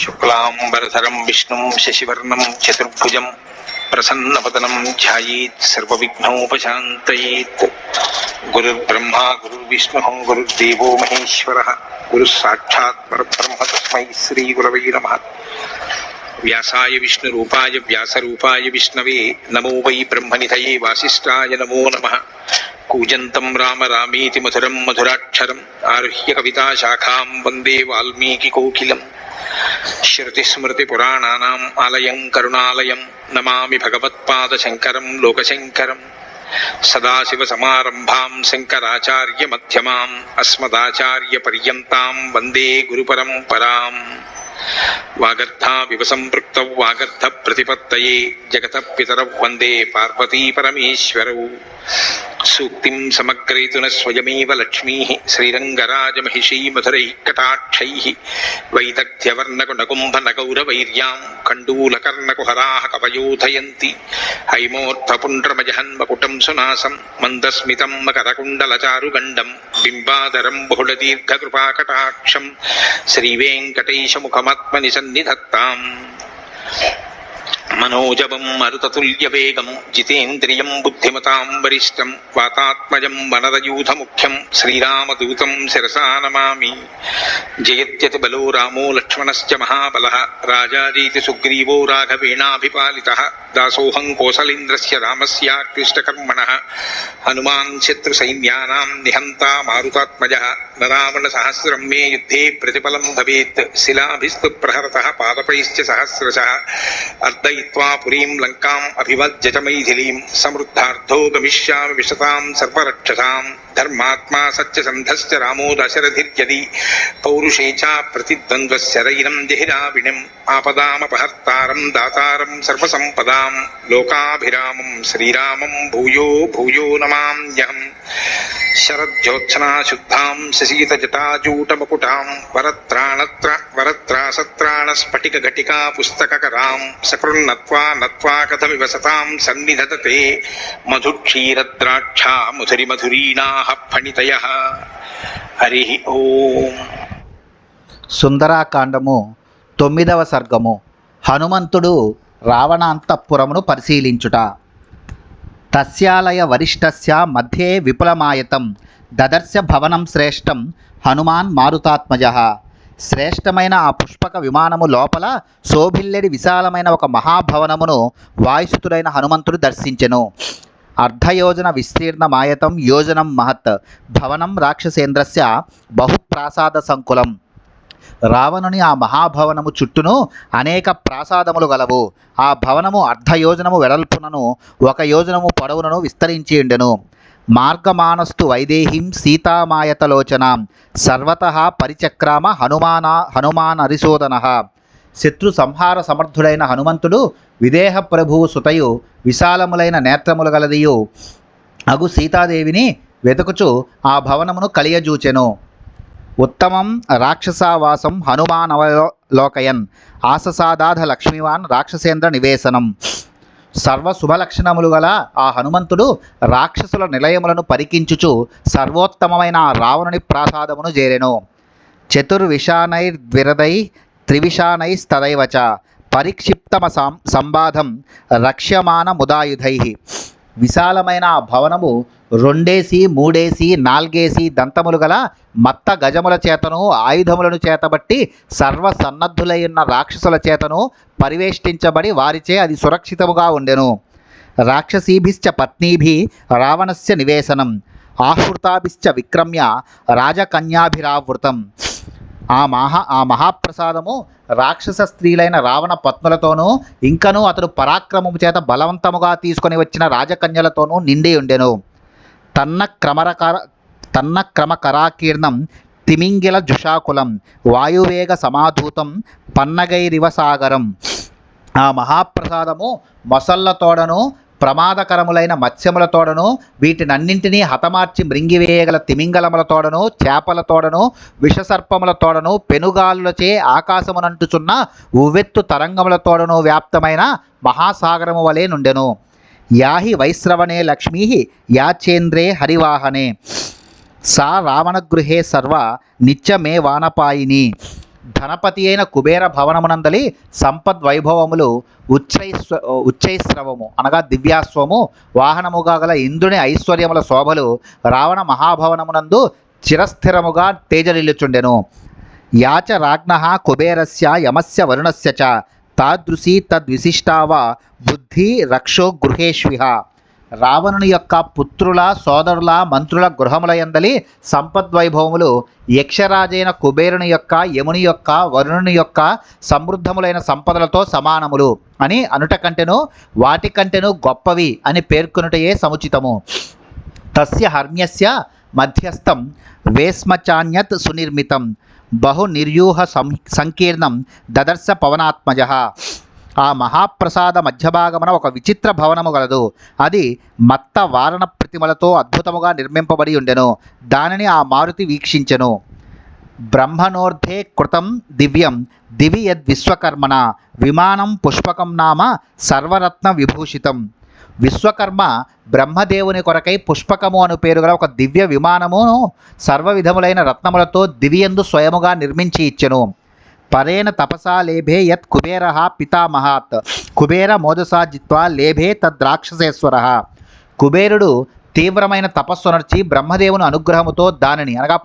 శుక్లాంబరధరం విష్ణుం శశివర్ణం చతుర్భుజం ప్రసన్నవదనం ధ్యాయేత్ సర్వవిఘ్నోపశాంతయేత్. గురుర్బ్రహ్మా గురుర్విష్ణుః గురుర్దేవో మహేశ్వరః గురుః సాక్షాత్ పరబ్రహ్మ తస్మై శ్రీ గురవై నమః. వ్యాసాయ విష్ణురూపాయ వ్యాసరూపాయ విష్ణవే నమో వై బ్రహ్మనిధయే వాసిష్ఠాయ నమో నమః. కూజంతం రామ రామేతి మధురం మధురాక్షరం ఆరుహ్య కవితాశాఖాం వందే వాల్మీకికోకిలం. శ్రుతిస్మృతిపురాణానాం ఆలయం కరుణాలయం నమామి భగవత్పాదశంకరం లోకశంకరం. సదాశివసమారంభాం శంకరాచార్యమధ్యమాం అస్మదాచార్యపర్యంతాం వందే గురుపరంపరాం. వాగర్థావివ సంపృక్తౌ వాగర్థ ప్రతిపత్తయే జగతః పితరౌ వందే పార్వతీ పరమేశ్వరౌ. సూక్తిం సమగ్రయతున స్వయమేవ లక్ష్మీః శ్రీరంగరాజమహిషీ మధురైః కటాక్షైః. వైదగ్ధ్యవర్ణకునకుంభనగౌరవైర్యాం కండూలకర్ణకుహరాः కవయోధయంతి. హైమోర్ధపుండ్రమజహన్మకుటం సునాసం మందస్మితం మకరకుండలచారుగండం బింబాధరం బహుళదీర్ఘకృపాకటాక్షం శ్రీవేంకటేశముఖమాత్మని సన్నిధత్తాం. మనోజవం మరుతతుల్యవేగం జితేంద్రియం బుద్ధిమతాం వరిష్టం వాతాత్మజం వనరయూథముఖ్యం శ్రీరామదూతం శిరసా నమామి. జయత్యతి బలో రామో లక్ష్మణశ్చ మహాబలః రాజారీతి సుగ్రీవో రాఘవేణాభిపాలితః. దాసోహం కోసలేంద్రస్య రామస్యాక్లిష్టకర్మణః హనుమాన్ శత్రుసైన్యానాం నిహంతా మారుతాత్మజః. నరావణసహస్రం మే యుద్ధే ప్రతిఫలం భవేత్ శిలాభిస్తు ప్రహరతః పాదపైశ్చ సహస్రశః. అర్దయిత్వా పురీం లంకాం అభివజ్య చ మైథిలీం సమృద్ధార్థో గమిష్యామి విశతాం సర్వరక్షసాం. ధర్మాత్మా సత్యసంధశ్చ రామో దశరథిర్యది పౌరుషే చ ప్రతిద్వంద్వశరైరం జహిరావిణిం. ఆపదామపహర్తారం దాతారం సర్వసంపదాం లోకాభిరామం శ్రీరామం భూయో భూయో నమామ్యహం. శరజ్యోత్సనా శుద్ధాం శశీతజటాజూటమకుటాం వరత్రాసత్రాణస్ఫటికఘటికా పుస్తకకరాం. సకృన్నత్వా నత్వా కథమివ సతాం సన్నిధతతే మధుక్షీరద్రాక్షా మధురిమధురీణాః ఫణితయః. హరి ఓం. సుందరాకాండము 9వ సర్గము. హనుమంతుడు రావణాంతఃపురమును పరిశీలించుట. తస్యాలయ వరిష్టస్య మధ్యే విపులమాయతం దదర్శ భవనం శ్రేష్టం హనుమాన్ మారుతాత్మజః. శ్రేష్టమైన ఆ పుష్పక విమానము లోపల శోభిల్లెడి విశాలమైన ఒక మహాభవనమును వాయుసుతుడైన హనుమంతుడు దర్శించెను. అర్ధయోజన విస్తీర్ణమాయతం యోజనం మహత్ భవనం రాక్షసేంద్రస్య బహుప్రాసాద సంకులం. రావణుని ఆ మహాభవనము చుట్టూను అనేక ప్రాసాదములు గలవు. ఆ భవనము అర్ధయోజనము వెడల్పునను 1 యోజనము పొడవునను విస్తరించి ఉండెను. మార్గమానస్తు వైదేహీం సీతామాయతలోచనాం సర్వతః పరిచక్రామ హనుమానరిశోధనః. శత్రు సంహార సమర్థుడైన హనుమంతుడు విదేహ ప్రభువు సుతయు విశాలములైన నేత్రములు గలదియు అగు సీతాదేవిని వెతుకుచు ఆ భవనమును కలియజూచెను. ఉత్తమం రాక్షసావాసం హనుమానవలోకయన్ ఆససాదాధ లక్ష్మీవాన్ రాక్షసేంద్ర నివేశనం. సర్వశుభలక్షణములు గల ఆ హనుమంతుడు రాక్షసుల నిలయములను పరికించుచు సర్వోత్తమమైన ఆ రావణుని ప్రాసాదమును చేరెను. చతుర్విషానైర్ద్విరదై త్రివిషానైస్తదైవ చ పరిక్షిప్తమ సంబాధం రక్ష్యమాన ముదాయుధై. విశాలమైన ఆ భవనము 2 3 4 దంతములు గల మత్త గజముల చేతను ఆయుధములను చేతబట్టి సర్వసన్నద్ధులైన రాక్షసుల చేతను పరివేష్టించబడి వారిచే అది సురక్షితముగా ఉండెను. రాక్షసీభిశ్చ పత్నీభి రావణస్య నివేశనం ఆహృతాభిశ్చ విక్రమ్య రాజకన్యాభిరావృతం. ఆ మహాప్రసాదము రాక్షస స్త్రీలైన రావణ పత్నులతోనూ ఇంకనూ అతడు పరాక్రమము చేత బలవంతముగా తీసుకొని వచ్చిన రాజకన్యలతోనూ నిండి ఉండెను. తన్న క్రమకరాకీర్ణం తిమింగిల జుషాకులం వాయువేగ సమాధూతం పన్నగైరివ సాగరం. ఆ మహాప్రసాదము మొసళ్లతోడను ప్రమాదకరములైన మత్స్యములతోడను వీటినన్నింటినీ హతమార్చి మృంగివేయగల తిమింగలములతోడను చేపలతోడను విషసర్పములతోడను పెనుగాలులచే ఆకాశమునంటుచున్న ఉవ్వెత్తు తరంగములతోడను వ్యాప్తమైన మహాసాగరము వలె నుండెను. యాహి వైశ్రవణే లక్ష్మీ యాచేంద్రే హరివాహనే సా రావణగృహే సర్వ నిత్యమే వానపాయిని. ధనపతి అయిన కుబేర భవనమునందలి సంపద్వైభవములు ఉచ్చైస్రవము అనగా దివ్యాశ్వము, వాహనముగా గల ఇంద్రుని ఐశ్వర్యముల శోభలు రావణ మహాభవనమునందు చిరస్థిరముగా తేజరిల్లుచుండెను. యాచ రాజ్ఞః కుబేరస్య యమస్య వరుణస్య చ తాదృశీ తద్విశిష్టావా బుద్ధి రక్షో గృహేష్విహ. రావణుని యొక్క పుత్రుల, సోదరుల, మంత్రుల గృహములయందలి సంపద్వైభవములు యక్షరాజైన కుబేరుని యొక్క, యముని యొక్క, వరుణుని యొక్క సమృద్ధములైన సంపదలతో సమానములు అని అనుట కంటెను, వాటికంటెను గొప్పవి అని పేర్కొనుటయే సముచితము. తస్య హర్మ్యస్య మధ్యస్థం వేస్మచాన్యత్ సునిర్మితం బహు నిర్యూహ సంకీర్ణం దదర్శ పవనాత్మజ. ఆ మహాప్రసాద మధ్యభాగమున ఒక విచిత్ర భవనము గలదు. అది మత్త వారణ ప్రతిమలతో అద్భుతముగా నిర్మింపబడి ఉండెను. దానిని ఆ మారుతి వీక్షించెను. బ్రహ్మణోర్ధే కృతం దివ్యం దివి యద్విశ్వకర్మణ విమానం పుష్పకం నామ సర్వరత్న విభూషితం. విశ్వకర్మ బ్రహ్మదేవుని కొరకై పుష్పకము అను పేరు గల ఒక దివ్య విమానమును సర్వవిధములైన రత్నములతో దివియందు స్వయముగా నిర్మించి ఇచ్చెను. పరేణ తపసా లేభే యత్ కుబేర పితామహాత్ కుబేర మోదసా జిత్వా లేభే తద్రాక్షసేశ్వర. కుబేరుడు తీవ్రమైన తపస్సు నడిచి బ్రహ్మదేవుని అనుగ్రహముతో దానిని అనగా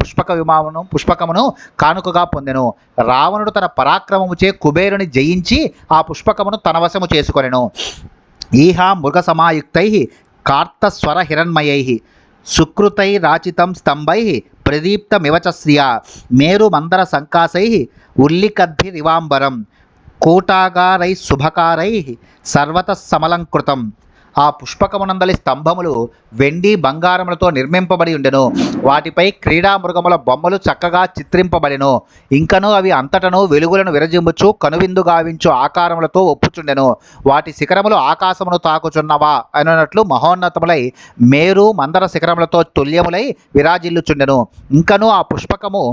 పుష్పకమును కానుకగా పొందెను. రావణుడు తన పరాక్రమముచే కుబేరుని జయించి ఆ పుష్పకమును తన వశము చేసుకొనెను. ఈహా మృగ సమాయుక్తై కార్తస్వర హిరణ్మయై సుకృతైరాచితం స్తంభై ప్రదీప్తమివ చ శ్రియా మేరు మందర సంకాసై ఉల్లికద్భిరివాంబరం కూటాగారై శుభకారై సర్వతః సమలంకృతం. ఆ పుష్పకమునందలి స్తంభములు వెండి, బంగారములతో నిర్మింపబడి ఉండెను. వాటిపై క్రీడా మృగముల బొమ్మలు చక్కగా చిత్రింపబడెను. ఇంకను అవి అంతటను వెలుగులను విరజిమ్ముచు కనువిందు గావించు ఆకారములతో ఒప్పుచుండెను. వాటి శిఖరములు ఆకాశమును తాకుచున్నవా అన్నట్లు మహోన్నతములై మేరు మందర శిఖరములతో తుల్యములై విరాజిల్లుచుండెను. ఇంకను ఆ పుష్పకము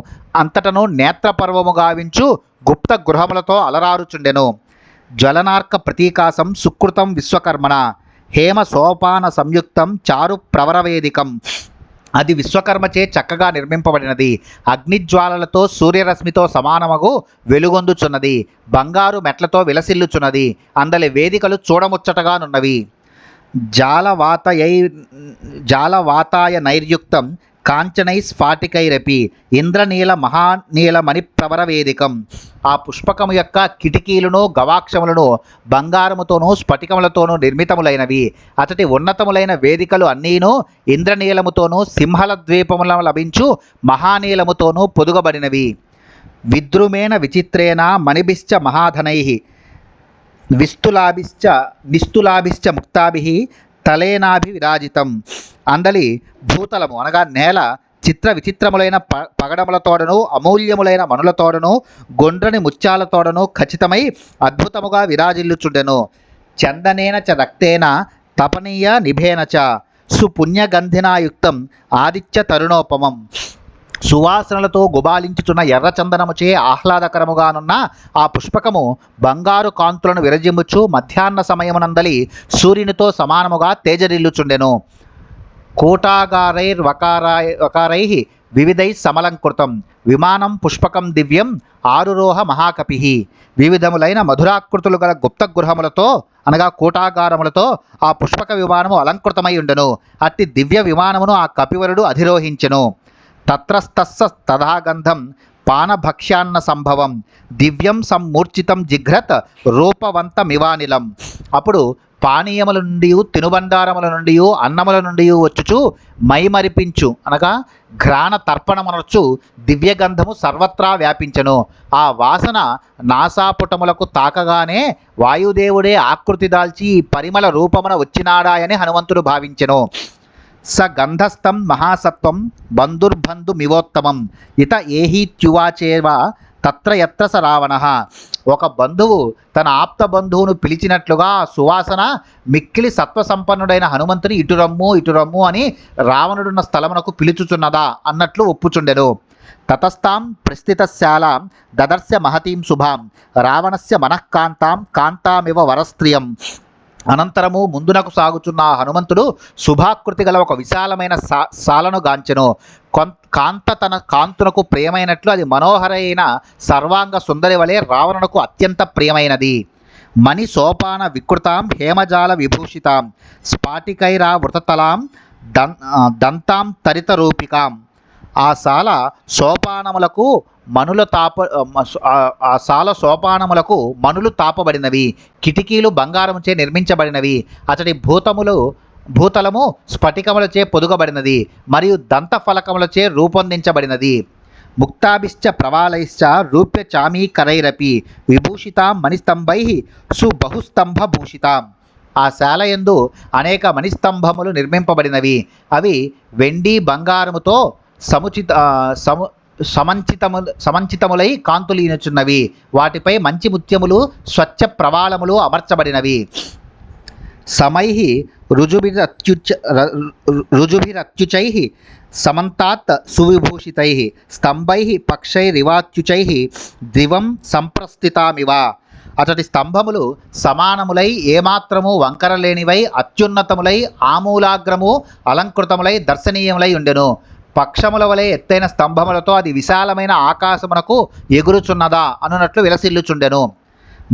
అంతటను నేత్రపర్వము గావించు గుప్త గృహములతో అలరారుచుండెను. జ్వలనార్క ప్రతీకాసం సుకృతం విశ్వకర్మణ హేమ సోపాన సంయుక్తం చారు ప్రవరవేదికం. అది విశ్వకర్మచే చక్కగా నిర్మింపబడినది. అగ్నిజ్వాలలతో సూర్యరశ్మితో సమానమగు వెలుగొందుచున్నది. బంగారు మెట్లతో విలసిల్లుచున్నది. అందలి వేదికలు చూడముచ్చటగానున్నవి. జాలవాతాయ నైర్యుక్తం కాంచనై స్ఫాటికైరపి ఇంద్రనీల మహానీలమణి ప్రవర వేదికం. ఆ పుష్పకము యొక్క కిటికీలను, గవాక్షములను బంగారముతోనూ స్ఫటికములతోనూ నిర్మితములైనవి. అతటి ఉన్నతములైన వేదికలు అన్నీను ఇంద్రనీలముతోనూ సింహల ద్వీపముల లభించు మహానీలముతోనూ పొదుగబడినవి. విద్రుమేణ విచిత్రేణ మణిభిశ్చ మహాధనై నిస్తులాభిశ్చ ముక్తాభి తలేనాభి విరాజితం. అందలి భూతలము అనగా నేల చిత్ర విచిత్రములైన పగడములతోడను, అమూల్యములైన మణులతోడను, గొండ్రని ముత్యాలతోడను ఖచ్చితమై అద్భుతముగా విరాజిల్లుచుండెను. చందనేన చ రక్తేన తపనీయ నిభేన చ సుపుణ్యగంధినాయుక్తం ఆదిత్య తరుణోపమం. సువాసనలతో గుబాలించుచున్న ఎర్రచందనముచే ఆహ్లాదకరముగానున్న ఆ పుష్పకము బంగారు కాంతులను విరజిమ్ముచు మధ్యాహ్న సమయమునందలి సూర్యునితో సమానముగా తేజరిల్లుచుండెను. కోటాగారైర్వకారై వివిధై సమలంకృతం విమానం పుష్పకం దివ్యం ఆరురోహ మహాకపి. వివిధములైన మధురాకృతులు గల గుప్త గృహములతో అనగా కోటాగారములతో ఆ పుష్పక విమానము అలంకృతమై ఉండెను. అట్టి దివ్య విమానమును ఆ కపివరుడు అధిరోహించెను. తత్రస్తస్స తథాగంధం పానభక్ష్యాన్న సంభవం దివ్యం సమ్మూర్ఛితం జిఘ్రత్ రూపవంతమివానిలం. అప్పుడు పానీయముల నుండి, తినుబండారముల నుండి, అన్నముల నుండి వచ్చుచు మైమరిపించు అనగా ఘ్రాణ తర్పణమునర్చు దివ్యగంధము సర్వత్రా వ్యాపించెను. ఆ వాసన నాసాపుటములకు తాకగానే వాయుదేవుడే ఆకృతి దాల్చి ఈ పరిమళ రూపమున వచ్చినాడాయని హనుమంతుడు భావించెను. స గంధస్థం మహాసత్వం బంధుర్బంధుమివోత్తమం ఇత ఏహీత్యువాచేవ తత్ర యత్ర స రావణ. ఒక బంధువు తన ఆప్త బంధువును పిలిచినట్లుగా సువాసన మిక్కిలి సత్వసంపన్నుడైన హనుమంతుని ఇటురమ్ము అని రావణుడున్న స్థలమునకు పిలుచుచున్నదా అన్నట్లు ఒప్పుచుండెను. తతస్తాం ప్రస్థితశాలాం దదర్శ మహతీం శుభాం రావణస్య మనఃకాంతాం కాంతామివ వరస్త్రియం. అనంతరము ముందునకు సాగుచున్న ఆ హనుమంతుడు శుభాకృతి గల ఒక విశాలమైన సాలను గాంచెను. కాంత తన కాంతునకు ప్రియమైనట్లు అది మనోహరైన సర్వాంగ సుందరి వలె రావణునకు అత్యంత ప్రియమైనది. మణి సోపాన వికృతాం హేమజాల విభూషితాం స్ఫాటికైరా వృతతలాం దంతాం తరిత రూపికాం. ఆ సాల సోపానములకు మనులు తాపబడినవి, కిటికీలు బంగారముచే నిర్మించబడినవి, అతడి భూతలము స్ఫటికములచే పొదుగబడినది మరియు దంత ఫలకములచే రూపొందించబడినది. ముక్తాభిశ్చ ప్రవాళైశ్చ రూప్య చామీకరైరపి విభూషితాం మణిస్తంభై సుబహుస్తంభభూషితాం. ఆ శాలయందు అనేక మణిస్తంభములు నిర్మింపబడినవి. అవి వెండి బంగారముతో సమంచితములై కాంతులీనుచున్నవి. వాటిపై మంచి ముత్యములు స్వచ్ఛ ప్రవాళములు అమర్చబడినవి. సమై రుజుభిరత్యుచై సమంతాత్ సువిభూషితై స్తంభై పక్షైరివాత్యుచై దివం సంప్రస్థితామివ. అతడి స్తంభములు సమానములై ఏమాత్రము వంకరలేనివై అత్యున్నతములై ఆమూలాగ్రము అలంకృతములై దర్శనీయములై ఉండెను. పక్షముల వలె ఎత్తైన స్తంభములతో అది విశాలమైన ఆకాశమునకు ఎగురుచున్నదా అనున్నట్లు విలసిల్లుచుండెను.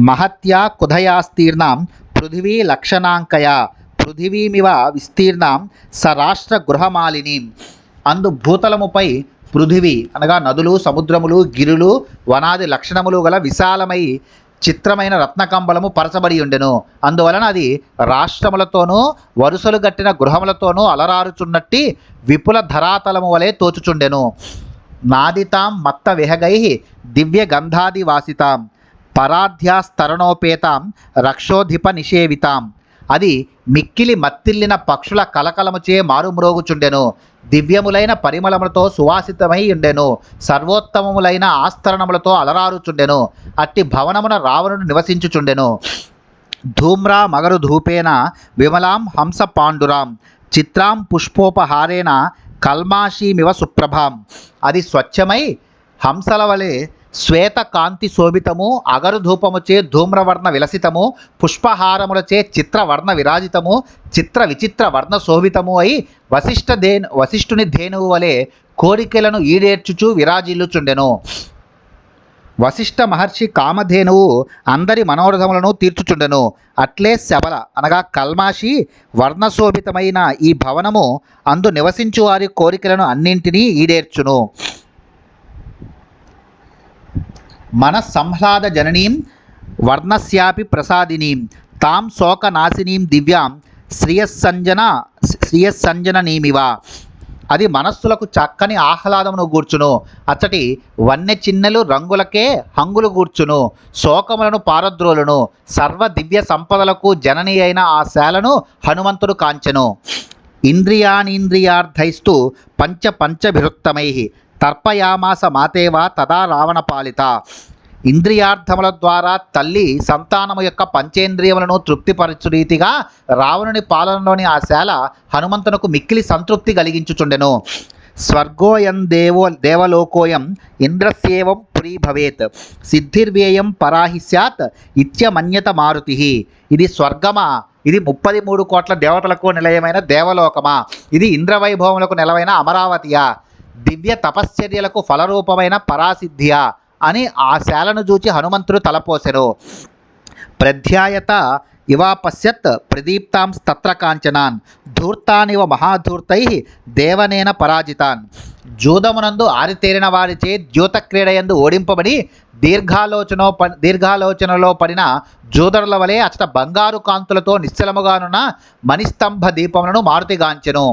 మహత్యా కుధయాస్తీర్ణాం పృథివీ లక్షణాంకయా పృథివీమివ విస్తీర్ణాం సరాష్ట్ర గృహమాలిని. అందు భూతలముపై పృథివీ అనగా నదులు, సముద్రములు, గిరులు, వనాది లక్షణములు గల విశాలమై చిత్రమైన రత్నకంబలము పరచబడి ఉండెను. అందువలన అది రాష్ట్రములతోనూ వరుసలు గట్టిన గృహములతోనూ అలరారుచున్నట్టి విపుల ధరాతలము వలె తోచుచుండెను. నాదితాం మత్త విహగై దివ్య గంధాదివాసితాం పరాధ్యాస్తరణోపేతాం రక్షోధిప నిషేవితాం. అది మిక్కిలి మత్తిల్లిన పక్షుల కలకలముచే మారుమ్రోగుచుండెను. దివ్యములైన పరిమళములతో సువాసితమై ఉండెను. సర్వోత్తమములైన ఆస్తరణములతో అలరారుచుండెను. అట్టి భవనమున రావణుడు నివసించుచుండెను. ధూమ్రా మగరు ధూపేన విమలాం హంస పాండురాం చిత్రాం పుష్పోపహారేణ కల్మాషీమివ సుప్రభాం. అది స్వచ్ఛమై హంసల వలె శ్వేత కాంతి శోభితము, అగరు ధూపముచే ధూమ్రవర్ణ విలసితము, పుష్పహారములచే చిత్రవర్ణ విరాజితము, చిత్ర విచిత్ర వర్ణ శోభితము అయి వశిష్ఠుని ధేనువు వలె కోరికలను ఈడేర్చుచు విరాజిల్లుచుండెను. వశిష్ఠ మహర్షి కామధేనువు అందరి మనోరథములను తీర్చుచుండెను. అట్లే శబల అనగా కల్మాషి వర్ణశోభితమైన ఈ భవనము అందు నివసించు వారి కోరికలను అన్నింటినీ ఈడేర్చును. మన సంహ్లాద జననీం వర్ణస్యాపి ప్రసాదినీం తాం శోకనాశినీం దివ్యాం శ్రియస్సంజననీమివ. అది మనస్సులకు చక్కని ఆహ్లాదమును గూర్చును. అచ్చటి వన్నె చిన్నెలు రంగులకే హంగులు గూర్చును. శోకములను పారద్రోలును. సర్వ దివ్య సంపదలకు జనని అయిన ఆ శాలను హనుమంతుడు కాంచెను. ఇంద్రియాణీంద్రియార్థైస్తు పంచభిరుక్తమై తర్పయామాస మాతేవ తదా రావణపాలిత. ఇంద్రియార్థముల ద్వారా తల్లి సంతానము యొక్క పంచేంద్రియములను తృప్తిపరచు రీతిగా రావణుని పాలనలోని ఆ శాల హనుమంతునకు మిక్కిలి సంతృప్తి కలిగించుచుండెను. స్వర్గోయం దేవలోకోయం ఇంద్రస్యేవం పురీ భవేత్ సిద్ధిర్వ్యేయం పరాహి స్యాత్ ఇత్యమన్యత మారుతి. ఇది స్వర్గమా? ఇది 33 కోట్ల దేవతలకు నిలయమైన దేవలోకమా? ఇది ఇంద్రవైభవములకు నిలవైన అమరావతియా? దివ్య తపశ్చర్యలకు ఫలరూపమైన పరాసిద్ధియా అని ఆ శాలను చూచి హనుమంతుడు తలపోసెను. ప్రధ్యాయత ఇవాపశ్యత్ ప్రదీప్తాం స్తత్ర కాంచనాన్ ధూర్తానివ మహాధూర్తై దేవనేన పరాజితాన్. జూదమునందు ఆరితేరిన వారిచే ద్యూతక్రీడయందు ఓడింపబడి దీర్ఘాలోచనలో పడిన జూదరుల వలె అచట బంగారు కాంతులతో నిశ్చలముగానున్న మణిస్తంభ దీపములను మారుతిగాంచెను.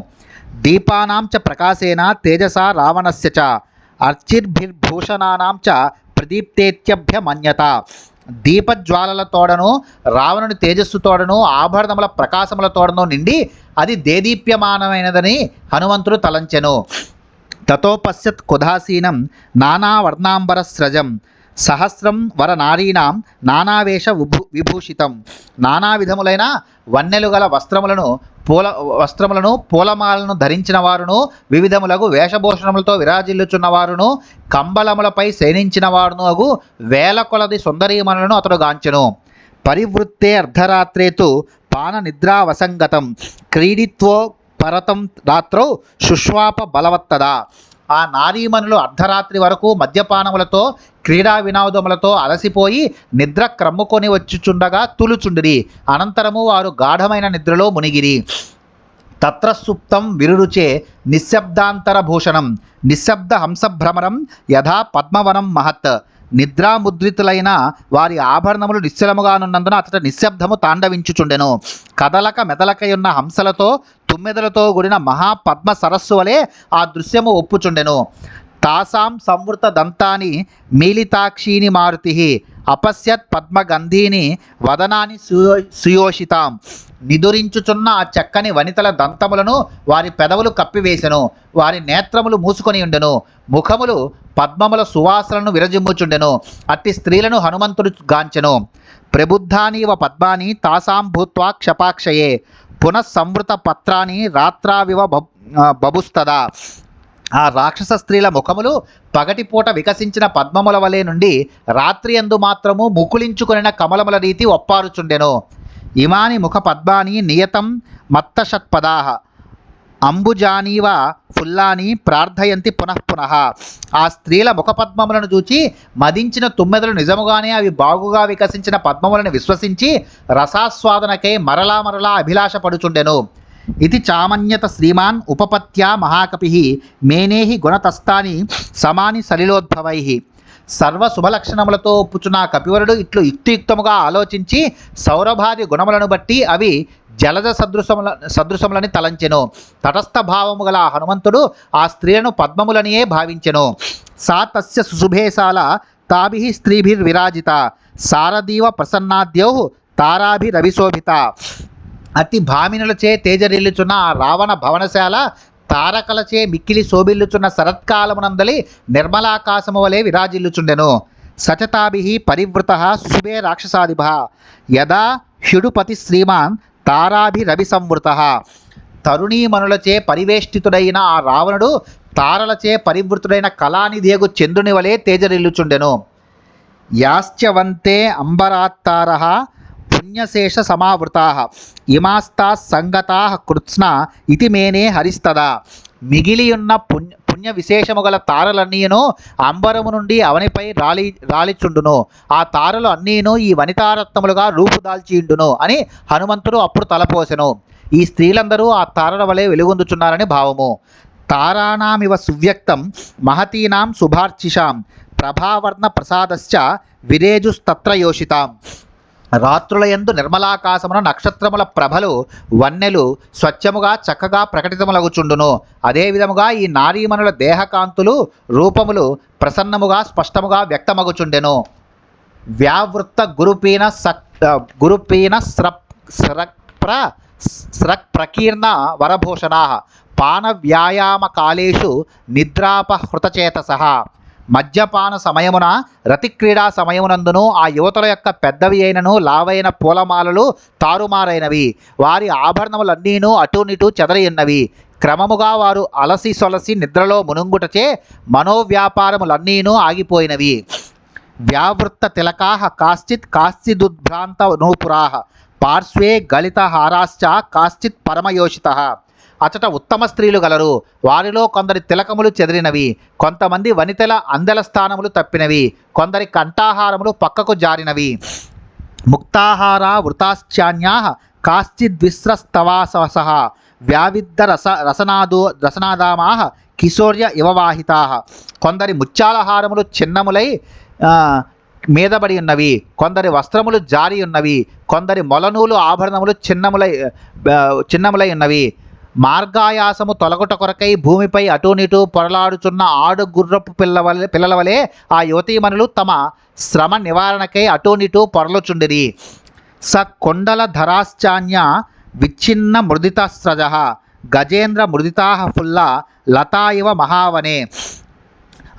దీపానాం చ ప్రకాశేన తేజసా రావణస్య చ అర్చిర్భిర్భూషణానాం చ ప్రదీప్తేత్యభ్యమన్యత. దీపజ్వాలలతోడను రావణుని తేజస్సుతోడను ఆభరణముల ప్రకాశములతోడను నిండి అది దేదీప్యమానమైనదని హనుమంతుడు తలంచెను. తతోపశ్యత్ కుధాసీనం నానావర్ణాంబరస్రజం సహస్రం వరనారీణాం నానావేష విభూషితం. నానా విధములైన వన్నెలు గల వస్త్రములను పూలమాలను ధరించిన వారును వివిధములగు వేషభూషణములతో విరాజిల్లుచున్న వారును కంబళములపై శయనించిన వారును అగు వేల కొలది సుందరీమణులను అతడు గాంచెను. పరివృత్తే అర్ధరాత్రేతు పాన నిద్రావసంగతం క్రీడిత్వో పరతం రాత్రౌ శుష్వాప బలవత్తదా. ఆ నారీమణులు అర్ధరాత్రి వరకు మద్యపానములతో క్రీడా వినోదములతో అలసిపోయి నిద్ర క్రమ్ముకొని వచ్చుచుండగా తులుచుండిరి. అనంతరము వారు గాఢమైన నిద్రలో మునిగిరి. తత్ర సుప్తం విరురుచే నిశ్శబ్దాంతరభూషణం నిశ్శబ్ద హంసభ్రమరం యథా పద్మవనం మహత్. నిద్రాముద్రితులైన వారి ఆభరణములు నిశ్చలముగానున్నందున అతట నిశ్శబ్దము తాండవించుచుండెను. కదలక మెదలకయున్న హంసలతో తుమ్మెదలతో కూడిన మహాపద్మ సరస్సు వలె ఆ దృశ్యము ఒప్పుచుండెను. తాసాం సంవృత దంతాని మీలితాక్షీని మారుతి అపశ్యత్ పద్మగంధీని వదనాన్ని సుయోషితాం. నిదురించుచున్న ఆ చక్కని వనితల దంతములను వారి పెదవులు కప్పివేసెను. వారి నేత్రములు మూసుకొని ఉండెను. ముఖములు పద్మముల సువాసనను విరజిమ్ముచుండెను. అట్టి స్త్రీలను హనుమంతుడు గాంచెను. ప్రబుద్ధానీవ పద్మాని తాసాం భూత్వా క్షపాక్షయే పునఃసంవృత పత్రాన్ని రాత్రావివ బబుస్తదా. ఆ రాక్షస స్త్రీల ముఖములు పగటిపూట వికసించిన పద్మముల వలె నుండి రాత్రి యందు మాత్రము ముకులించుకొనిన కమలముల రీతి ఒప్పారుచుండెను. ఇమాని ముఖ పద్మాని నియతం మత్తషత్పదా అంబుజానీవ ఫుల్లాని ప్రార్థయంతి పునఃపునః. ఆ స్త్రీల ముఖపద్మములను చూచి మదించిన తుమ్మెదలు నిజముగానే అవి బాగుగా వికసించిన పద్మములను విశ్వసించి రసాస్వాదనకై మరలా మరలా అభిలాషపడుచుండెను. ఇది చామన్యత శ్రీమాన్ ఉపపత్యా మహాకపి మేనేహి గుణతస్థాని సమాని సలిలోద్భవై. సర్వశుభలక్షణములతో ఒప్పుచున్న కపివరుడు ఇట్లు యుక్తియుక్తముగా ఆలోచించి సౌరభాది గుణములను బట్టి అవి జలజ సదృశములని తలంచెను. తటస్థ భావము గల హనుమంతుడు ఆ స్త్రీలను పద్మములనియే భావించెను. సా తస్య సుశుభేశాల తాభిః స్త్రీభిర్విరాజిత సారదీవ ప్రసన్నాద్యౌ తారాభిరవిశోభిత. అతి భామినులచే తేజరిల్లుచున్న ఆ రావణ భవనశాల తారకలచే మిక్కిలి శోభిల్లుచున్న శరత్కాలమునందలి నిర్మలాకాశము వలె విరాజిల్లుచుండెను. సచతాభిః పరివృతః శుభే రాక్షసాదిభ యదా హ్యుడుపతి శ్రీమాన్ తారాభిరవి సంవృతః. తరుణీమణులచే పరివేష్టితుడైన ఆ రావణుడు తారలచే పరివృతుడైన కళానిధియగు చంద్రుని వలె తేజరిల్లుచుండెను. యాశ్చవంతే అంబరాత్తారః పుణ్యశేష సమావృతాః ఇమాస్తా సంగతా కృత్స్న ఇతి మేనే హరిస్తదా. మిగిలియున్న పుణ్య విశేషము గల తారలన్నీను అంబరము నుండి అవనిపై రాలిచుండును. ఆ తారలు అన్నీను ఈ వనితారత్నములుగా రూపుదాల్చియుండును అని హనుమంతుడు అప్పుడు తలపోసెను. ఈ స్త్రీలందరూ ఆ తారల వలె వెలుగొందుచున్నారని భావము. తారాణామివ సువ్యక్తం మహతీనాం శుభార్చిషాం ప్రభావర్ణ ప్రసాదశ్చ విరేజుస్తత్ర యోషితాం. రాత్రులయందు నిర్మలాకాశమున నక్షత్రముల ప్రభలు వన్నెలు స్వచ్ఛముగా చక్కగా ప్రకటితములగుచుండును. అదేవిధముగా ఈ నారీమణుల దేహకాంతులు రూపములు ప్రసన్నముగా స్పష్టముగా వ్యక్తమగుచుండెను. వ్యావృత్త గురుపీన స్రక్ప్రకీర్ణ వరభూషణా పాన వ్యాయామ కాలేషు నిద్రాపహృతచేతసః. మద్యపాన సమయమున రతిక్రీడా సమయమునందును ఆ యువతుల యొక్క పెద్దవి అయినను లావైన పూలమాలలు తారుమారైనవి. వారి ఆభరణములన్నీను అటూనిటూ చెదరయున్నవి. క్రమముగా వారు అలసి సొలసి నిద్రలో మునుంగుటచే మనోవ్యాపారములన్నీను ఆగిపోయినవి. వ్యావృత్త తిలకాః కాశ్చిదుద్భ్రాంత నూపురాః పార్శ్వే గళిత హారాశ్చ కాశ్చిత్ పరమయోషితః. అచట ఉత్తమ స్త్రీలు గలరు. వారిలో కొందరి తిలకములు చెదిరినవి, కొంతమంది వనితల అందెల స్థానములు తప్పినవి, కొందరి కంఠాహారములు పక్కకు జారినవి. ముక్తాహార వృతాశ్చాన్యా కాశ్చిద్విస్రస్తవాసః వ్యావిద్ద రసనాదామాః కిశోర్య ఇవవాహితాః. కొందరి ముత్యాలహారములు చిన్నములై మీదబడి ఉన్నవి, కొందరి వస్త్రములు జారి ఉన్నవి, కొందరి మొలనూలు ఆభరణములు చిన్నములై ఉన్నవి. మార్గాయాసము తొలగుట కొరకై భూమిపై అటూనిటూ పొరలాడుచున్న ఆడు గుర్రపు పిల్లల వలె ఆ యువతీమణులు తమ శ్రమ నివారణకై అటూనిటూ పొరలుచుండిరి. స కొండల ధరాశ్చాన్య విచ్ఛిన్న మృదితస్రజ గజేంద్ర మృదితా ఫుల్ల లతా ఇవ మహావనే.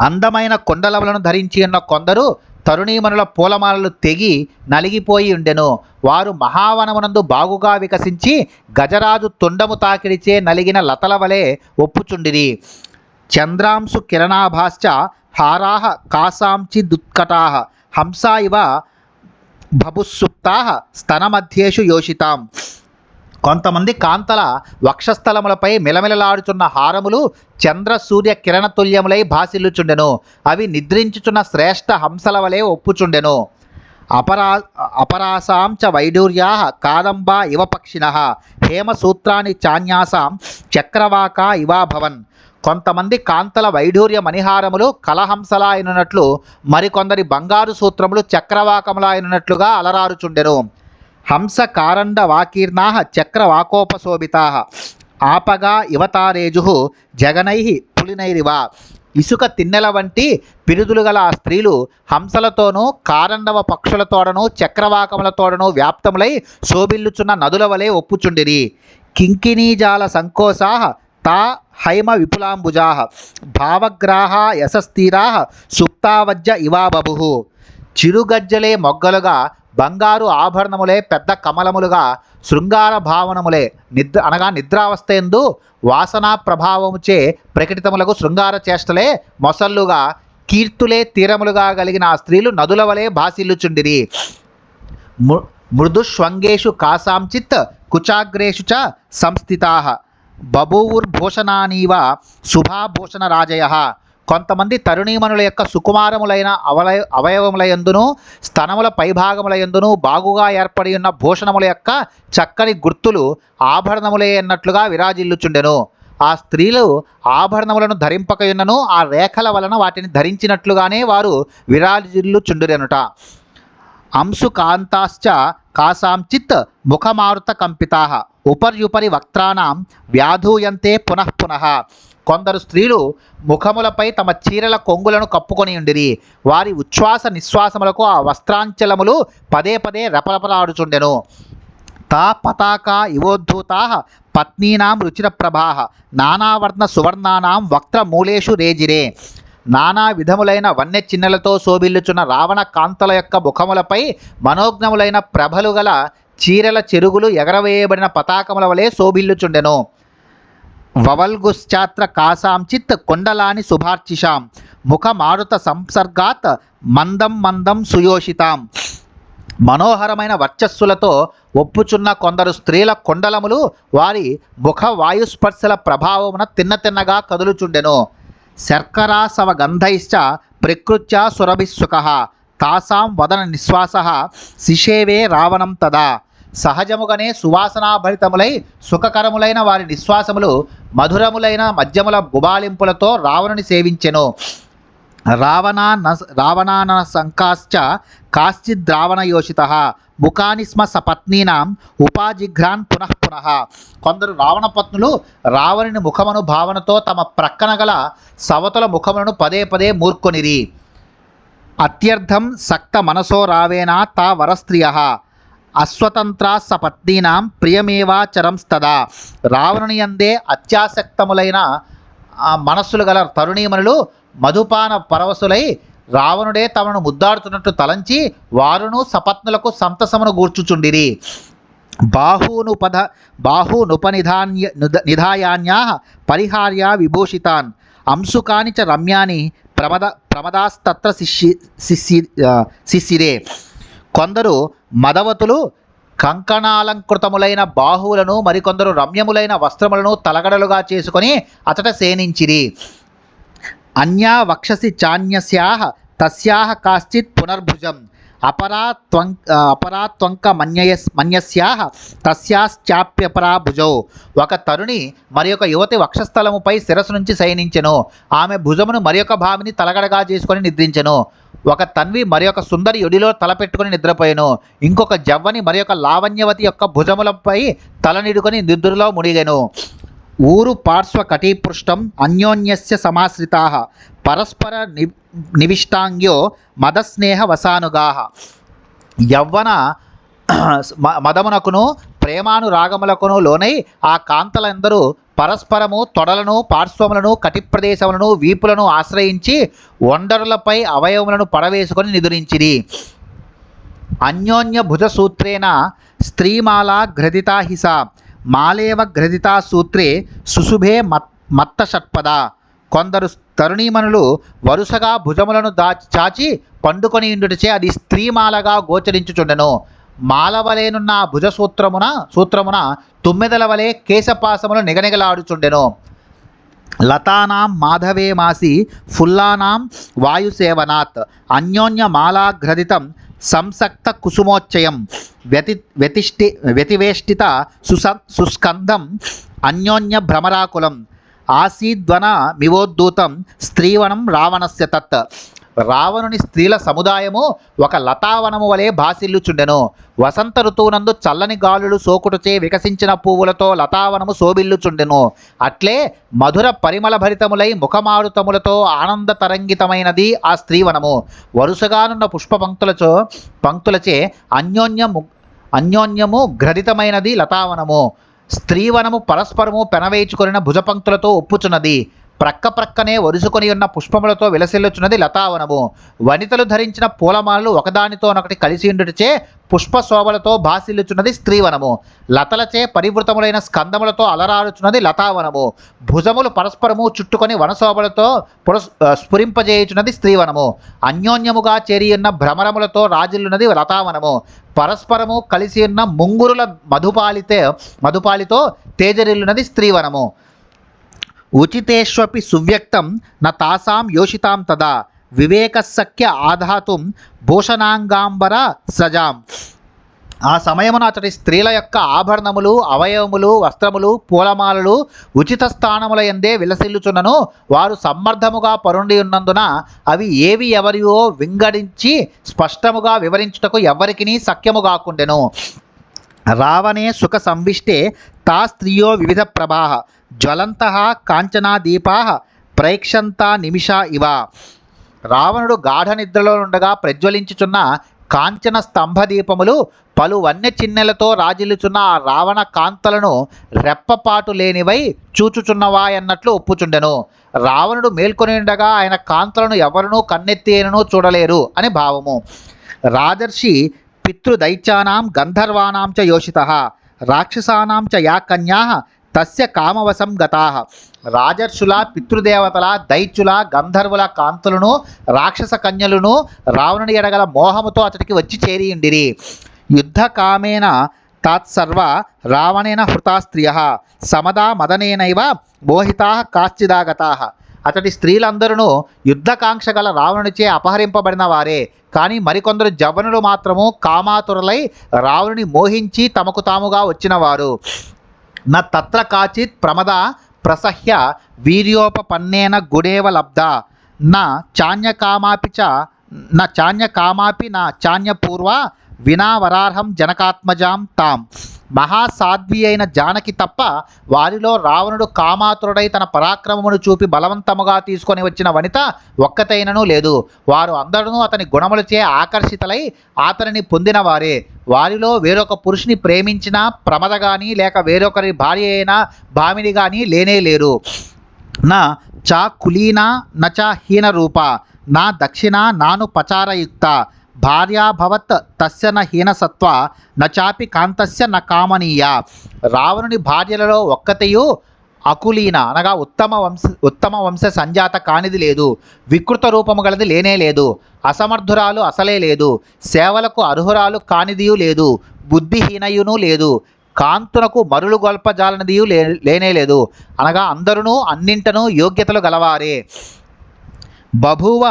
అందమైన కొండలములను ధరించి ఉన్న కొందరు తరుణీమణుల పూలమాలలు తెగి నలిగిపోయి ఉండెను. వారు మహావనమునందు బాగుగా వికసించి గజరాజు తొండము తాకిడిచే నలిగిన లతల వలె ఒప్పుచుండిరి. చంద్రాంశు కిరణాభాశ్చ హారాః కాసాంచిదుత్కటాః హంసా ఇవ బభుస్సుప్తాః స్తనమధ్యేషు యోషితాం. కొంతమంది కాంతల వక్షస్థలములపై మిలమిలలాడుచున్న హారములు చంద్ర సూర్య కిరణతుల్యములై భాసిల్లుచుండెను. అవి నిద్రించుచున్న శ్రేష్ఠ హంసల వలె ఒప్పుచుండెను. అపరాసాం చ వైడూర్యా కాదంబా ఇవ పక్షిణః హేమసూత్రాన్ని చాన్యాసాం చక్రవాకా ఇవాభవన్. కొంతమంది కాంతల వైఢూర్య మణిహారములు కలహంసలా అయినట్లు, మరికొందరి బంగారు సూత్రములు చక్రవాకములా అయినట్లుగా అలరారుచుండెను. హంస కారండ వాకీర్ణా చక్రవాకోపశోభితా ఆపగా ఇవతారేజు జగనై పులినైరివ. ఇసుక తిన్నెల వంటి పిరుదులు గల ఆ స్త్రీలు హంసలతోనూ కారండవ పక్షులతోడను చక్రవాకములతోడను వ్యాప్తములై శోభిల్లుచున్న నదుల వలె ఒప్పుచుండిరి. కింకిణీజాల సంకోసా తా హైమ విపులాంబుజా భావగ్రాహా యశస్థిరా సుప్తావజ్జ ఇవాబభు. చిరుగజ్జలే మొగ్గలుగా, బంగారు ఆభరణములే పెద్ద కమలములుగా, శృంగార భావనములే నిద్రావస్థ యందు వాసనా ప్రభావముచే ప్రకటితములకు శృంగార చేష్టలే మొసళ్ళుగా, కీర్తులే తీరములుగా కలిగిన ఆ స్త్రీలు నదుల వలె భాసిల్లుచుండిరి. మృదుష్వంగేషు కాసాంచిత్ కుచాగ్రేషు చ సంస్థితాః బభూవుర్భూషణానీవ శుభాభూషణ రాజయః. కొంతమంది తరుణీమణుల యొక్క సుకుమారములైన అవయవములయందును స్తనముల పైభాగములయందును బాగుగా ఏర్పడి ఉన్న భూషణముల యొక్క చక్కని గుర్తులు ఆభరణములే అన్నట్లుగా విరాజిల్లుచుండెను. ఆ స్త్రీలు ఆభరణములను ధరింపకయున్నను ఆ రేఖల వలన వాటిని ధరించినట్లుగానే వారు విరాజిల్లుచుండురనుట. అంశు కాంతాశ్చ కాసాంచిత్ ముఖమారుత కంపితాః ఉపర్యుపరి వక్త్రాణం వ్యాధూయంతే పునః పునః. కొందరు స్త్రీలు ముఖములపై తమ చీరల కొంగులను కప్పుకొని ఉండిరి. వారి ఉచ్ఛ్వాస నిశ్వాసములకు ఆ వస్త్రాంచలములు పదే పదే రెపరెపలాడుచుండెను. తా పతాకా ఇవోద్ధూతా పత్నీనాం రుచిరప్రభాః నానావర్ణ సువర్ణానాం వక్త్రమూలేషు రేజిరే. నానా విధములైన వన్య చిన్నెలతో శోభిల్లుచున్న రావణ కాంతల యొక్క ముఖములపై మనోజ్ఞములైన ప్రభలు గల చీరల చెరుగులు ఎగరవేయబడిన పతాకముల వలె శోభిల్లుచుండెను. వవల్గుశ్చాత్ర కాసాంచిత్ కుండలాని శుభార్చిషాం ముఖమారుత సంసర్గాత్ మందం మందం సుయోషితాం. మనోహరమైన వర్చస్సులతో ఒప్పుచున్న కొందరు స్త్రీల కుండలములు వారి ముఖ వాయుస్పర్శల ప్రభావమున తిన్నగా కదులుచుండెను. శర్కరాసవ గంధైశ్చ ప్రకృత్యా సురభిస్సుకః తాసాం వదన నిశ్వాసః శిషేవే రావణం తదా. సహజముగానే సువాసనాభరితములై సుఖకరములైన వారి నిశ్వాసములు మధురములైన మద్యముల గుబాలింపులతో రావణుని సేవించెను. రావణాన సంకాశ్చ కాశ్చిద్రావణయోషితః ముఖాని స్మ సపత్నీనాం ఉపాజిఘ్రాన్ పునః పునః. కొందరు రావణ పత్నులు రావణుని ముఖమును భావనతో తమ ప్రక్కన గల సవతుల ముఖములను పదే పదే మూర్కొనిరి. అత్యర్థం సక్త మనసో రావేనా తా వరస్త్రియః అస్వతంత్రా సపత్నీనాం ప్రియమేవాచరంస్తదా. రావణుని యందే అత్యాసక్తములైన మనస్సులు గల తరుణీమణులు మధుపాన పరవశులై రావణుడే తమను ముద్దాడుతున్నట్టు తలంచి వారును సపత్నులకు సంతసమును గూర్చుచుండిరి. నిధాయాన్యాః పరిహార్య విభూషితాన్ అంశుకాని చ రమ్యాని ప్రమదాస్తత్ర శిశిరే. కొందరు మదవతులు కంకణాలంకృతములైన బాహువులను, మరికొందరు రమ్యములైన వస్త్రములను తలగడలుగా చేసుకొని అతట సేనించిరి. అన్యా వక్షసి చాన్యస్యాః తస్యాః కాశ్చిత్ పునర్భుజం అపరాత్వంక మన్యస్యాః తస్యాశ్చాప్యపరా భుజౌ. ఒక తరుణి మరి ఒక యువతి వక్షస్థలముపై శిరస్సు నుంచి శయనించెను. ఆమె భుజమును మరి ఒక భామిని తలగడగా చేసుకొని నిద్రించెను. ఒక తన్వి మరి ఒక సుందరి ఒడిలో తలపెట్టుకుని నిద్రపోయెను. ఇంకొక జవ్వని మరి ఒక లావణ్యవతి యొక్క భుజములపై తలనిడుకొని నిద్రలో మునిగెను. ఊరు పార్శ్వ కటీపృష్టం అన్యోన్యస్య సమాశ్రితాః పరస్పర నివిష్టాంగ్యో మదస్నేహ వసానుగాః. యవ్వన మదమునకును ప్రేమానురాగములకును లోనై ఆ కాంతలందరూ పరస్పరము తొడలను, పార్శ్వములను, కటిప్రదేశములను, వీపులను ఆశ్రయించి ఒండరులపై అవయవములను పడవేసుకొని నిదురించిరి. అన్యోన్య భుజసూత్రేణ స్త్రీమాలా గ్రథితా హిస మాలేవ గ్రథితా సూత్రే సుశుభే మత్త షట్పద. కొందరు తరుణీమణులు వరుసగా భుజములను చాచి పండుకొని ఇండుటచే అది స్త్రీమాలగా గోచరించుచుండెను. మాలవలేనున్న భుజ సూత్రమున తుమ్మెదల వలె కేశపాసములు నిగనిగలాడుచుండెను. లతానాం మాధవే మాసి ఫుల్లానాం వాయుసేవనాత్ అన్యోన్యమాలాఘ్రదితం సంసక్త కుసుమోచ్చయం వ్యతివేష్టిత సుస్కందం అన్యోన్య భ్రమరాకులం ఆసీద్వన మివోద్దూతం స్త్రీవనం రావణస్య తత్. రావణుని స్త్రీల సముదాయము ఒక లతావనము వలె భాసిల్లుచుండెను. వసంత ఋతువునందు చల్లని గాలులు సోకుటచే వికసించిన పువ్వులతో లతావనము శోభిల్లుచుండెను. అట్లే మధుర పరిమళ భరితములై ముఖమారుతములతో ఆనంద తరంగితమైనది ఆ స్త్రీవనము. వరుసగానున్న పుష్ప పంక్తులచే అన్యోన్యము గ్రథితమైనది లతావనము. స్త్రీవనము పరస్పరము పెనవేచుకొనిన భుజపంక్తులతో ఒప్పుచున్నది. ప్రక్కనే వరుసుకొని ఉన్న పుష్పములతో విలసిల్లుచున్నది లతావనము. వనితలు ధరించిన పూలమాలలు ఒకదానితోనొకటి కలిసి ఉండుటచే పుష్ప శోభలతో భాసిల్లుచున్నది స్త్రీవనము. లతలచే పరివృతములైన స్కందములతో అలరారుచున్నది లతావనము. భుజములు పరస్పరము చుట్టుకొని వనశోభలతో స్ఫురింపజేయుచున్నది స్త్రీవనము. అన్యోన్యముగా చేరియున్న భ్రమరములతో రాజిల్లున్నది లతావనము. పరస్పరము కలిసి ఉన్న ముంగురుల మధుపాలితో తేజరిల్లున్నది స్త్రీవనము. ఉచితేష్వపి సువ్యక్తం న తాసాం యోషితాం తదా వివేకసఖ్య ఆధాతుం భూషణాంగాంబర సజాం. ఆ సమయమున అతడి స్త్రీల యొక్క ఆభరణములు, అవయవములు, వస్త్రములు, పూలమాలలు ఉచిత స్థానముల యందే విలసిల్లుచున్నను. వారు సమ్మర్ధముగా పరుండి ఉన్నందున అవి ఏవి ఎవరియో వింగడించి స్పష్టముగా వివరించుటకు ఎవ్వరికినీ సఖ్యము కాకుండెను. రావణే సుఖ సంవిష్టే తా స్త్రియో వివిధ ప్రభాః జ్వలంతః కాంచనా దీపాః ప్రేక్షంతా నిమిషా ఇవ. రావణుడు గాఢ నిద్రలో ఉండగా ప్రజ్వలించుచున్న కాంచన స్తంభ దీపములు పలు వన్య చిన్నెలతో రాజిల్లుచున్న ఆ రావణ కాంతలను రెప్పపాటు లేనివై చూచుచున్నవాయన్నట్లు ఒప్పుచుండెను. రావణుడు మేల్కొని ఉండగా ఆయన కాంతలను ఎవరునూ కన్నెత్తేనూ చూడలేరు అని భావము. రాజర్షి పితృదైత్యానాం గంధర్వాణాం చ యోషితః రాక్షసానాం చ యా కన్యాః తస్య కామవశం గతాః. రాజర్షుల, పితృదేవతల, దైత్యుల, గంధర్వుల కాంతులను, రాక్షస కన్యలను రావణుని ఎడగల మోహముతో అతడికి వచ్చి చేరియుండిరి. యుద్ధ కామేన తాత్సర్వ రావణేన హృతా స్త్రియః సమదా మదనేనైవ మోహితాః కాశ్చిదాగతాః. అతడి స్త్రీలందరూ యుద్ధకాంక్ష గల రావణునిచే అపహరింపబడిన వారే. కానీ మరికొందరు జవనులు మాత్రము కామాతురులై రావణుని మోహించి తమకు తాముగా వచ్చినవారు. న తత్ర కాచిత్ ప్రమద ప్రసహ్య వీర్యోపపన్నేన గుడేవ లబ్ధ న చాన్యకామాపి న చాన్యపూర్వ వినా వరార్హం జనకాత్మజాం తాం. మహాసాధ్వి అయిన జానకి తప్ప వారిలో రావణుడు కామాతురుడై తన పరాక్రమమును చూపి బలవంతముగా తీసుకొని వచ్చిన వనిత ఒక్కతైనను లేదు. వారు అందరూ అతని గుణములచే ఆకర్షితులై అతనిని పొందిన వారే. వారిలో వేరొక పురుషుని ప్రేమించిన ప్రమద కానీ లేక వేరొకరి భార్య అయిన భామిని కానీ లేనే లేరు. నా చా కులీనా నచ హీన రూప నా దక్షిణ నాను పచారయుక్త భార్యాభవత్ తస్య న హీనసత్వ నచాపి కాంతస్య న కామనీయ. రావణుని భార్యలలో ఒక్కతయు అకులీన అనగా ఉత్తమ వంశ సంజాత కానిది లేదు. వికృత రూపము గలది లేనే లేదు. అసమర్థురాలు అసలే లేదు. సేవలకు అర్హురాలు కానిదియు లేదు. బుద్ధిహీనయును లేదు. కాంతునకు మరులు గొల్పజాలనిదియు లేనే లేదు. అనగా అందరూ అన్నింటనూ యోగ్యతలు గలవారే. బభూవ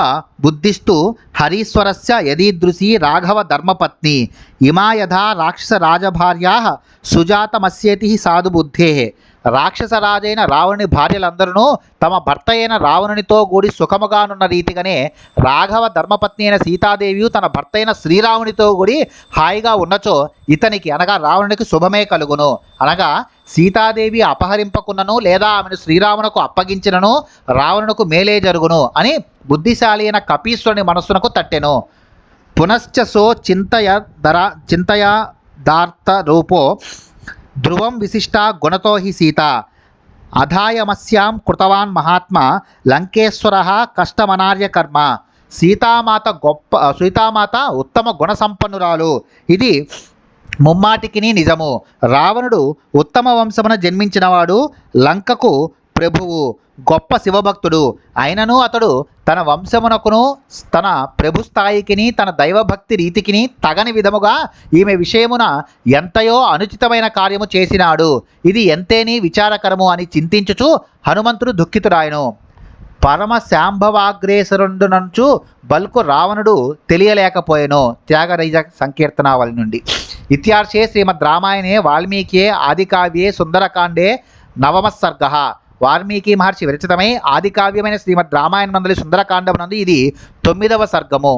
బుద్ధిస్తు హరీశ్వరస్య యదీదృశీ రాఘవ ధర్మపత్ని ఇమా యథా రాక్షస రాజభార్యాః సుజాతమస్యేతి సాధు బుద్ధేః. రాక్షసరాజైన రావణుని భార్యలందరూ తమ భర్త అయిన రావణునితో కూడి సుఖముగానున్న రీతిగానే రాఘవ ధర్మపత్ని అయిన సీతాదేవియు తన భర్త అయిన శ్రీరామునితో కూడి హాయిగా ఉన్నచో ఇతనికి అనగా రావణునికి శుభమే కలుగును. అనగా సీతాదేవి అపహరింపకున్నను లేదా ఆమెను శ్రీరామునకు అప్పగించినను రావణునకు మేలే జరుగును అని బుద్ధిశాలి అయిన కపీశ్వరుని మనస్సునకు తట్టెను. పునశ్చ సో చింతయాదార్థ రూపో ధ్రువం విశిష్టా గుణతో హి సీత అధాయమస్యాం కృతవాన్ మహాత్మ లంకేశ్వర కష్టమనార్య కర్మ. సీతామాత ఉత్తమ గుణ సంపన్నురాలు. ఇది ముమ్మాటికిని నిజము. రావణుడు ఉత్తమ వంశమున జన్మించినవాడు. లంకకు ప్రభువు గొప్ప శివభక్తుడు అయినను అతడు తన వంశమునకును తన ప్రభు స్థాయికిని తన దైవభక్తి రీతికిని తగని విధముగా ఈమె విషయమున ఎంతయో అనుచితమైన కార్యము చేసినాడు. ఇది ఎంతేని విచారకరము అని చింతించుచు హనుమంతుడు దుఃఖితుడాయను. పరమ శాంభవాగ్రేసరుండునంచు బల్కు రావణుడు తెలియలేకపోయెను. త్యాగరాజ సంకీర్తనావళి నుండి. ఇత్యార్షే శ్రీమద్ రామాయణే వాల్మీకియే ఆదికావ్యే సుందరకాండే నవమ సర్గః. వాల్మీకి మహర్షి విరచితమై ఆదికావ్యమైన శ్రీమద్ రామాయణ నందలి సుందరకాండమునందు ఇది 9వ సర్గము.